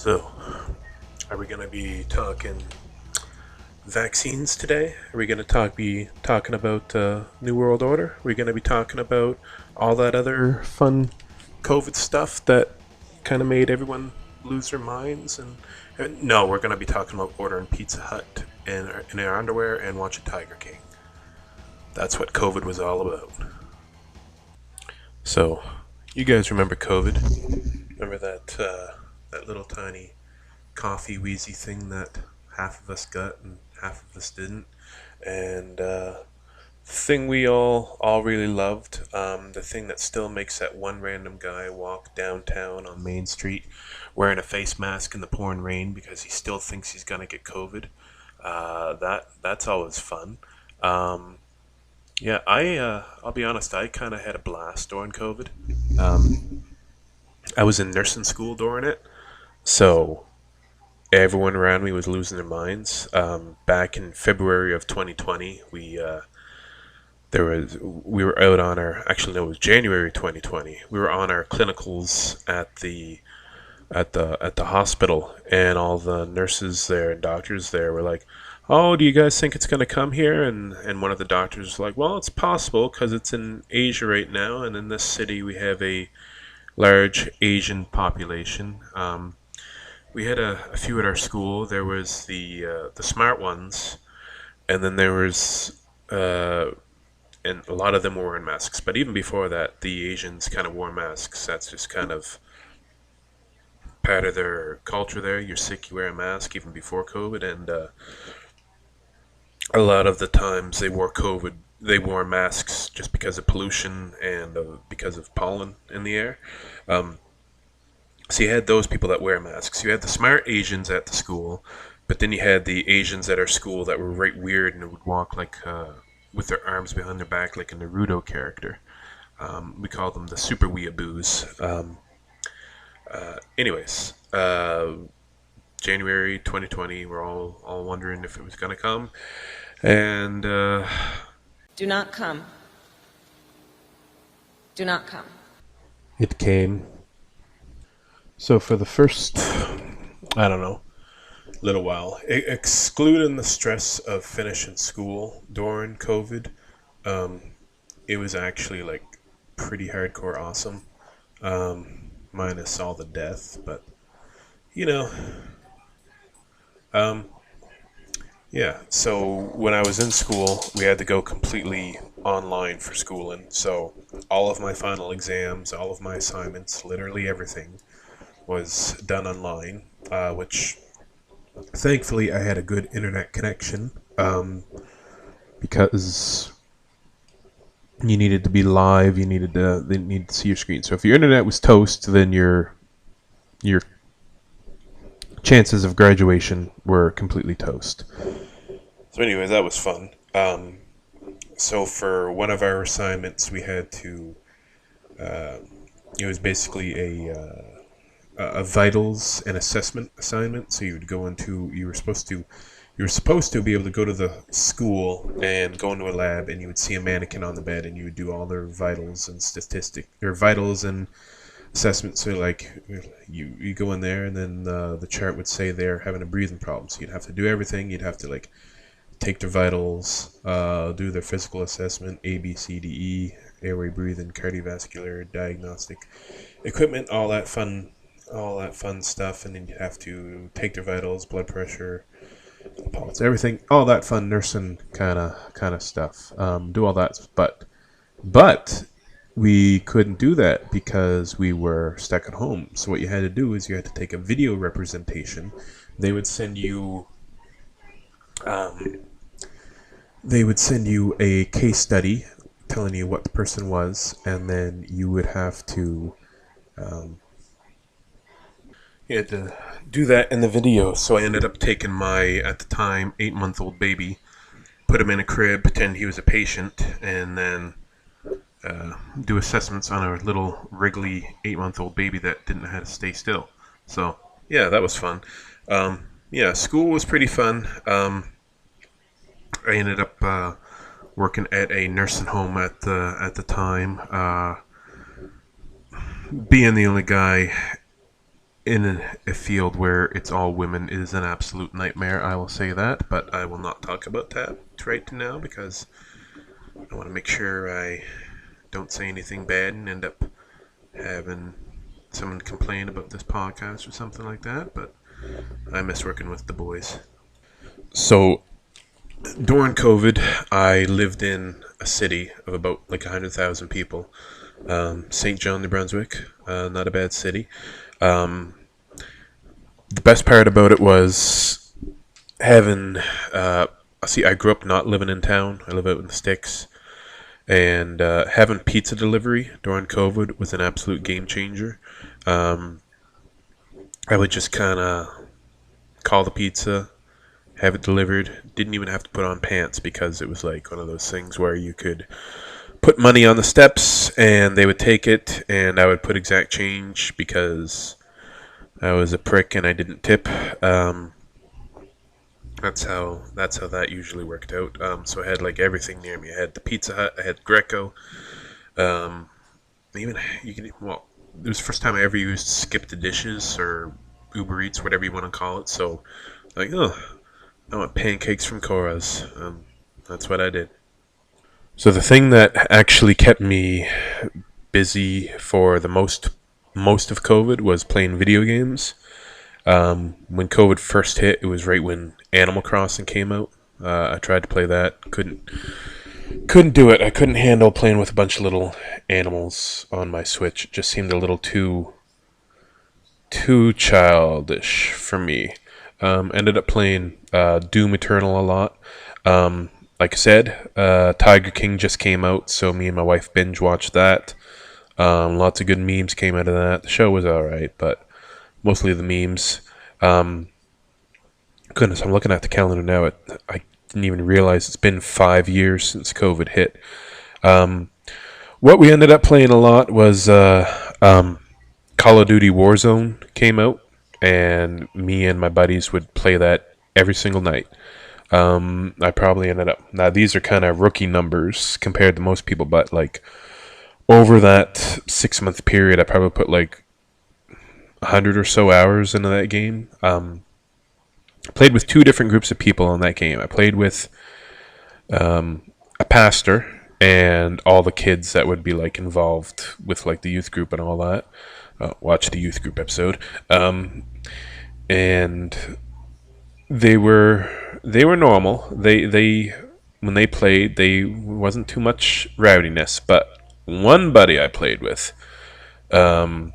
So, are we going to be talking vaccines today? Are we going to be talking about New World Order? Are we going to be talking about all that other fun COVID stuff that kind of made everyone lose their minds? And no, we're going to be talking about ordering Pizza Hut in our underwear and watching Tiger King. That's what COVID was all about. So, you guys remember COVID? Remember that little tiny coffee wheezy thing that half of us got and half of us didn't, and thing we all really loved, the thing that still makes that one random guy walk downtown on Main Street wearing a face mask in the pouring rain because he still thinks he's gonna get COVID. That's always fun. Um, yeah, I'll be honest, I kind of had a blast during COVID. Um, I was in nursing school during it, so everyone around me was losing their minds. Back in February of 2020, we were out on our actually no, it was January 2020. We were on our clinicals at the hospital, and all the nurses there and doctors there were like, "Oh, do you guys think it's going to come here?" And one of the doctors was like, "Well, it's possible because it's in Asia right now, and in this city we have a large Asian population." We had a few at our school. There was the smart ones, and then there was and a lot of them were wearing masks. But even before that, the Asians kind of wore masks. That's just kind of part of their culture there. You're sick, you wear a mask, even before COVID. And a lot of the times they wore masks just because of pollution and because of pollen in the air. Um, so you had those people that wear masks. You had the smart Asians at the school, but then you had the Asians at our school that were right weird and would walk like with their arms behind their back like a Naruto character. We call them the super weeaboos. Anyways, January 2020, we're all wondering if it was going to come. And Do not come. Do not come. it came. So for the first, I don't know, little while, excluding the stress of finishing school during COVID, um, it was actually like pretty hardcore awesome. Minus all the death, but you know, um, yeah. So when I was in school, we had to go completely online for schooling. So all of my final exams, all of my assignments, literally everything was done online, which thankfully I had a good internet connection, because you needed to be live. They needed to see your screen. So if your internet was toast, then your chances of graduation were completely toast. So, anyways, that was fun. So for one of our assignments, we had to. Uh, it was basically a vitals and assessment assignment. So you would go into. You were supposed to be able to go to the school and go into a lab, and you would see a mannequin on the bed, and you would do all their vitals and their vitals and assessments. So like you go in there, and then the chart would say they're having a breathing problem. So you'd have to do everything. You'd have to like take their vitals, do their physical assessment, A, B, C, D, E, airway, breathing, cardiovascular, diagnostic equipment, all that fun stuff, and then you have to take their vitals, blood pressure, pulse, everything, all that fun nursing kind of stuff. Do all that, but we couldn't do that because we were stuck at home. So what you had to do is you had to take a video representation. They would send you um, they would send you a case study telling you what the person was, and then you would have to um, you had to do that in the video. So I ended up taking my, at the time, 8-month-old baby, put him in a crib, pretend he was a patient, and then do assessments on a little wriggly 8-month-old baby that didn't know how to stay still. So yeah, that was fun. Yeah, school was pretty fun. I ended up working at a nursing home at the time, being the only guy in a field where it's all women is an absolute nightmare. I will say that, but I will not talk about that right now because I want to make sure I don't say anything bad and end up having someone complain about this podcast or something like that. But I miss working with the boys. So during COVID, I lived in a city of about like 100,000 people. St. John, New Brunswick, not a bad city. Um, the best part about it was having. See, I grew up not living in town. I live out in the sticks, and having pizza delivery during COVID was an absolute game changer. Um, I would just kind of call the pizza, have it delivered. Didn't even have to put on pants because it was like one of those things where you could put money on the steps and they would take it, and I would put exact change because I was a prick and I didn't tip. That's how that usually worked out. So I had like everything near me. I had the Pizza Hut. I had Greco. Um, even you can well, it was the first time I ever used Skip the Dishes or Uber Eats, whatever you want to call it. So like, oh, I want pancakes from Cora's. That's what I did. So the thing that actually kept me busy for the most of COVID was playing video games. When COVID first hit, it was right when Animal Crossing came out. I tried to play that, couldn't do it. I couldn't handle playing with a bunch of little animals on my Switch. It just seemed a little too childish for me. Ended up playing Doom Eternal a lot. Like I said, Tiger King just came out, so me and my wife binge watched that. Lots of good memes came out of that. The show was alright, but mostly the memes. Um, Goodness, I'm looking at the calendar now. I didn't even realize it's been 5 years since COVID hit. Um, what we ended up playing a lot was Call of Duty Warzone came out, and me and my buddies would play that every single night. I probably ended up. Now, these are kind of rookie numbers compared to most people, but like over that 6 month period, I probably put like 100 or so hours into that game. Played with two different groups of people in that game. I played with a pastor and all the kids that would be like involved with like the youth group and all that. Watch the youth group episode. And they were normal. They when they played, they wasn't too much rowdiness. But one buddy I played with, I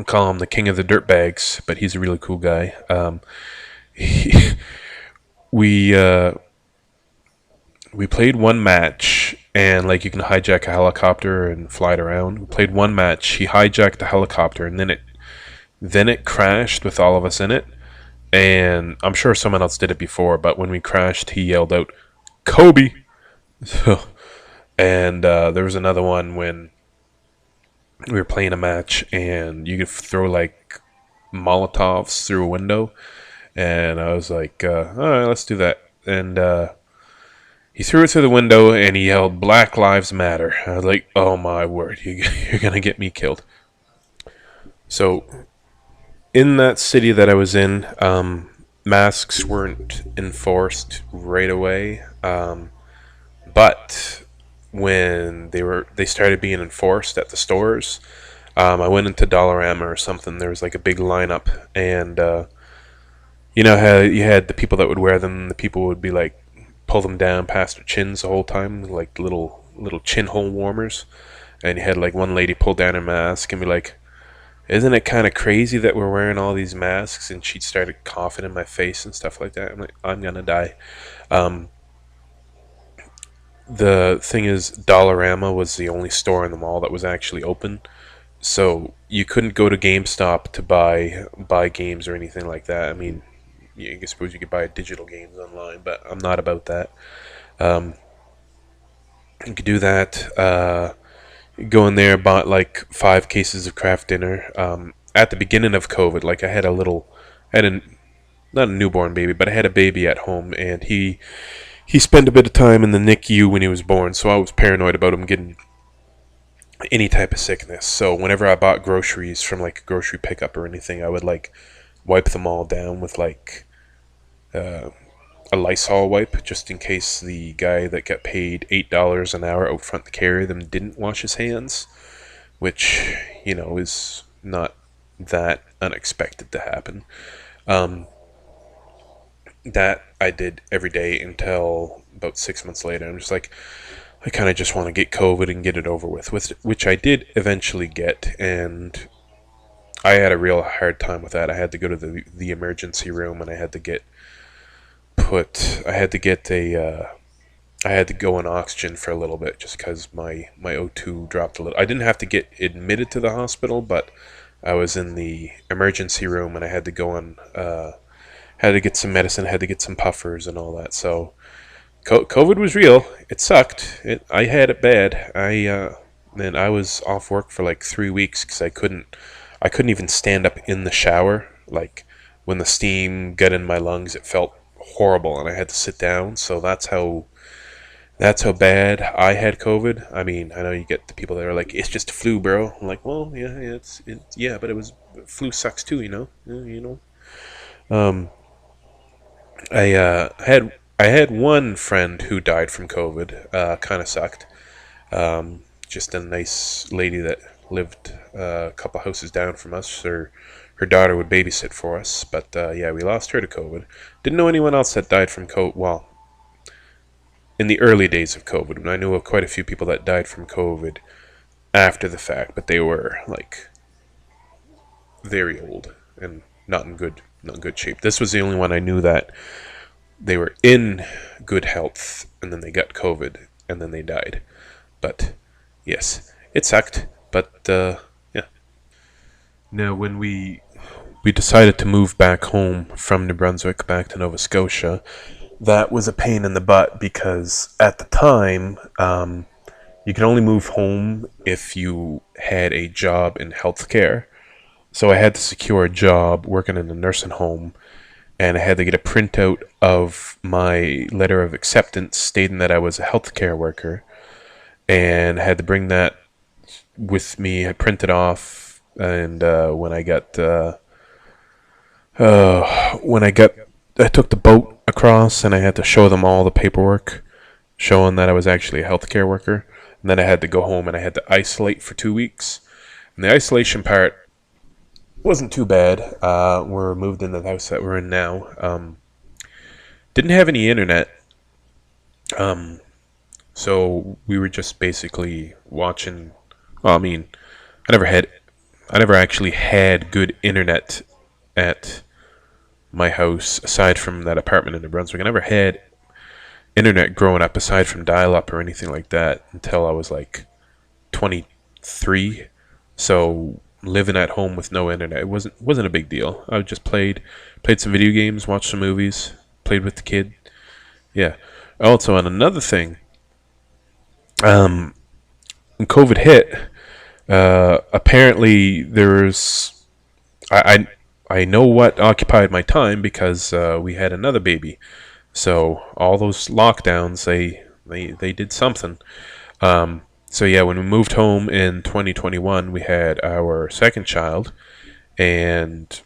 call him the king of the dirtbags, but he's a really cool guy. He, we we played one match, and like you can hijack a helicopter and fly it around. We played one match. He hijacked the helicopter, and then it crashed with all of us in it. And I'm sure someone else did it before, but when we crashed, he yelled out, "Kobe!" And there was another one when we were playing a match, and you could throw like Molotovs through a window, and I was like, "All right, let's do that." And he threw it through the window, and he yelled, "Black Lives Matter." I was like, "Oh my word, you're gonna get me killed." So in that city that I was in, masks weren't enforced right away, but when they started being enforced at the stores, I went into Dollarama or something. There was like a big lineup, and you know how you had the people that would wear them. The people would be like pull them down past their chins the whole time, like little chin hole warmers. And you had like one lady pull down her mask and be like, "Isn't it kind of crazy that we're wearing all these masks?" And she started coughing in my face and stuff like that. I'm like, I'm gonna die. Um, the thing is, Dollarama was the only store in the mall that was actually open, so you couldn't go to GameStop to buy games or anything like that. I mean, I suppose you could buy digital games online, but I'm not about that. Um, you could do that. Go in there, bought like 5 cases of craft dinner. At the beginning of COVID, like I had a not a newborn baby, but I had a baby at home, and he spent a bit of time in the NICU when he was born, so I was paranoid about him getting any type of sickness. So whenever I bought groceries from like a grocery pickup or anything, I would like wipe them all down with like a Lysol wipe, just in case the guy that got paid $8 an hour out front to carry them didn't wash his hands, which, is not that unexpected to happen. Um, that I did every day until about 6 months later. I'm just like, I kind of just want to get COVID and get it over with, which I did eventually get, and I had a real hard time with that. I had to go to the emergency room, and I had to get I had to get I had to go on oxygen for a little bit just because my O2 dropped a little. I didn't have to get admitted to the hospital, but I was in the emergency room and I had to go on, had to get some medicine, had to get some puffers and all that. So COVID was real. It sucked. I had it bad. Then I was off work for like 3 weeks because I couldn't even stand up in the shower. Like when the steam got in my lungs, it felt horrible, and I had to sit down. So that's how bad I had COVID. I mean, I know you get the people that are like, "It's just a flu, bro." I'm like, well, yeah, yeah, but it was flu sucks too, Um, I had one friend who died from COVID. Kind of sucked. Just a nice lady that lived a couple houses down from us. Her daughter would babysit for us, but yeah, we lost her to COVID. Didn't know anyone else that died from COVID. Well, in the early days of COVID, and I knew of quite a few people that died from COVID after the fact, but they were like very old and not in good shape. This was the only one I knew that they were in good health, and then they got COVID, and then they died. But yes, it sucked. But yeah. Now, when we decided to move back home from New Brunswick back to Nova Scotia, that was a pain in the butt because at the time, you could only move home if you had a job in healthcare. So I had to secure a job working in a nursing home, and I had to get a printout of my letter of acceptance stating that I was a healthcare worker, and I had to bring that with me. I printed off, and I took the boat across, and I had to show them all the paperwork showing that I was actually a healthcare worker. And then I had to go home and I had to isolate for 2 weeks. And the isolation part wasn't too bad. We're moved into the house that we're in now. Didn't have any internet, so we were just basically watching. Well, I mean, I never had, I never actually had good internet at my house aside from that apartment in New Brunswick. I never had internet growing up aside from dial-up or anything like that until I was like 23. So living at home with no internet, it wasn't a big deal. I just played some video games, watched some movies, played with the kid. Yeah. Also, on another thing, when COVID hit, apparently there's I know what occupied my time because we had another baby. So all those lockdowns, they did something. So yeah, when we moved home in 2021, we had our second child, and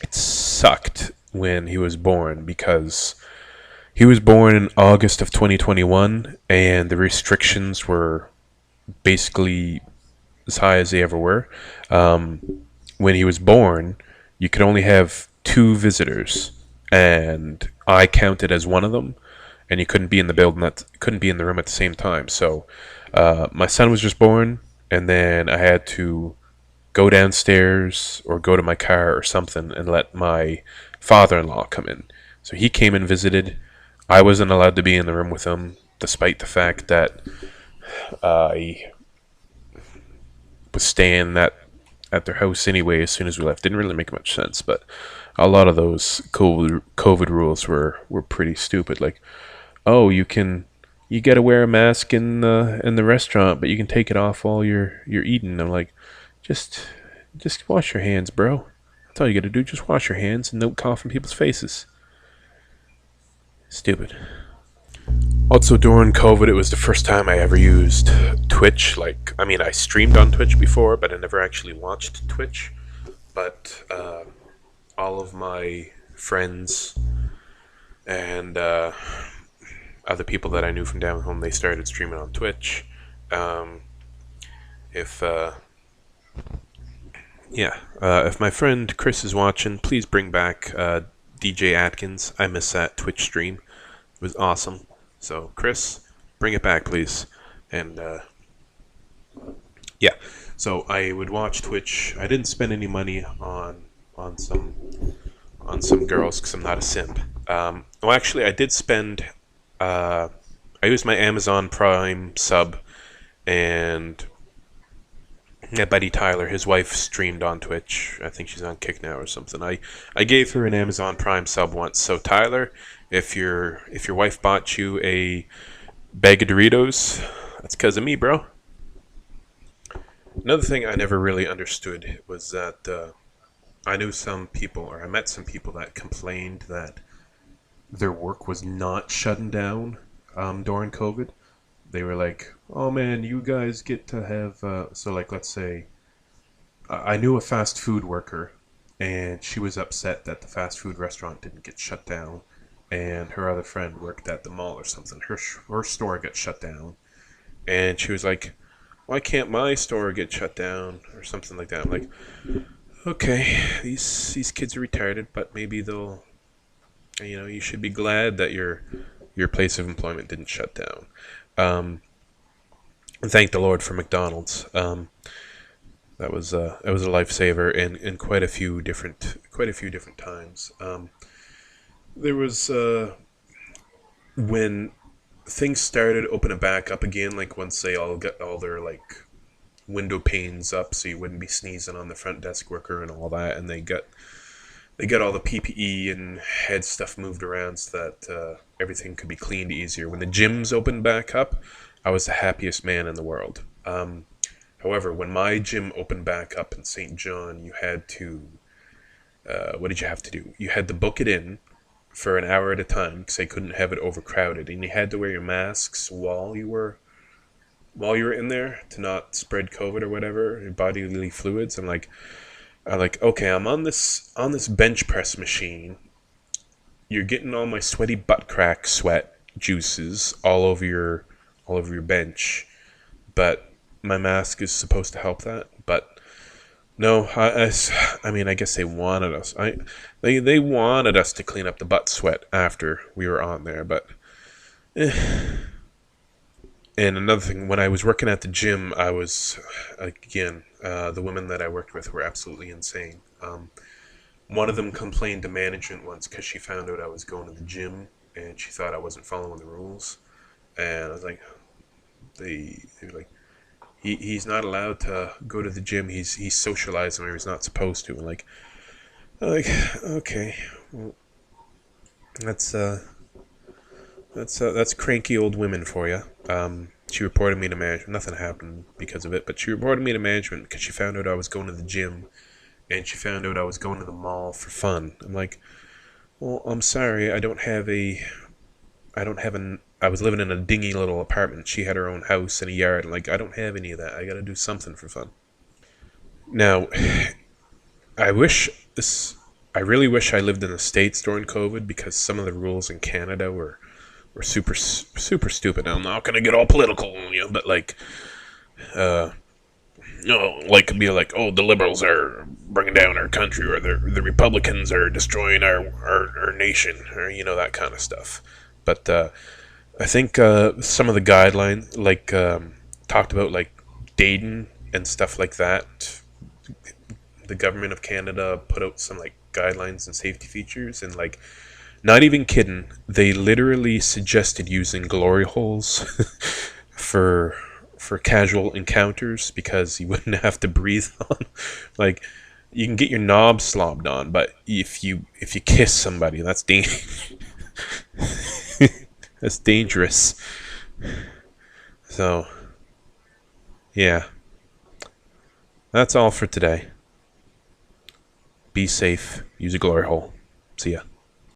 it sucked when he was born because he was born in August of 2021, and the restrictions were basically as high as they ever were. When he was born, you could only have two visitors, and I counted as one of them. And you couldn't be in the building couldn't be in the room at the same time. So my son was just born, and then I had to go downstairs or go to my car or something and let my father-in-law come in. So he came and visited. I wasn't allowed to be in the room with him, despite the fact that I was staying at their house anyway as soon as we left. Didn't really make much sense, but a lot of those COVID rules were pretty stupid. Like, oh, you got to wear a mask in the restaurant, but you can take it off while you're eating. I'm like, just wash your hands, bro. That's all you got to do. Just wash your hands and don't cough in people's faces. Stupid. Also, during COVID, it was the first time I ever used Twitch. Like, I mean, I streamed on Twitch before, but I never actually watched Twitch. But all of my friends and other people that I knew from down home, they started streaming on Twitch. Um, if if my friend Chris is watching, please bring back DJ Atkins. I miss that Twitch stream. It was awesome. So, Chris, bring it back, please. And yeah, so I would watch Twitch. I didn't spend any money on some girls because I'm not a simp. Well, actually, I did spend. I used my Amazon Prime sub, and yeah, Betty Tyler, his wife, streamed on Twitch. I think she's on Kick now or something. I gave her an Amazon Prime sub once. So Tyler, if your wife bought you a bag of Doritos, that's because of me, bro. Another thing I never really understood was that I knew some people, or I met some people that complained that their work was not shutting down during COVID. They were like, "Oh man, you guys get to have." So, like, let's say I knew a fast food worker, and she was upset that the fast food restaurant didn't get shut down, and her other friend worked at the mall or something. Her store got shut down, and she was like, "Why can't my store get shut down?" or something like that. I'm like, "Okay, these kids are retarded, but maybe they'll, you should be glad that your place of employment didn't shut down." And thank the Lord for McDonald's. That was a lifesaver in quite a few different times. There was when things started opening back up again, like once they all got all their like window panes up, so you wouldn't be sneezing on the front desk worker and all that, and they got all the PPE and head stuff moved around so that everything could be cleaned easier. When the gyms opened back up, I was the happiest man in the world. However, when my gym opened back up in St. John, you had to, what did you have to do? You had to book it in for an hour at a time because they couldn't have it overcrowded, and you had to wear your masks while you were in there to not spread COVID or whatever, your bodily fluids. I'm like, okay, I'm on this bench press machine. You're getting all my sweaty butt crack sweat juices all over your bench, but my mask is supposed to help that. But no, I mean, I guess they wanted us. They wanted us to clean up the butt sweat after we were on there, but. And another thing, when I was working at the gym, I was, again, the women that I worked with were absolutely insane. One of them complained to management once because she found out I was going to the gym and she thought I wasn't following the rules. And I was like, they were like, he's not allowed to go to the gym. He's socializing where he's not supposed to. And like, okay, well, that's that's cranky old women for you. She reported me to management. Nothing happened because of it, but she reported me to management because she found out I was going to the gym, and she found out I was going to the mall for fun. I'm like, well, I'm sorry, I don't have an. I was living in a dingy little apartment. She had her own house and a yard. Like, I don't have any of that. I got to do something for fun. Now, I wish this. I really wish I lived in the States during COVID because some of the rules in Canada were super super stupid. Now, I'm not gonna get all political, but like, like be like, oh, the liberals are bringing down our country, or the Republicans are destroying our nation, or that kind of stuff. But I think some of the guidelines, like talked about like dating and stuff like that. The government of Canada put out some like guidelines and safety features, and like, not even kidding, they literally suggested using glory holes for casual encounters because you wouldn't have to breathe on. Like, you can get your knob slobbed on, but if you kiss somebody, that's that's dangerous. So, yeah, that's all for today. Be safe. Use a glory hole. See ya.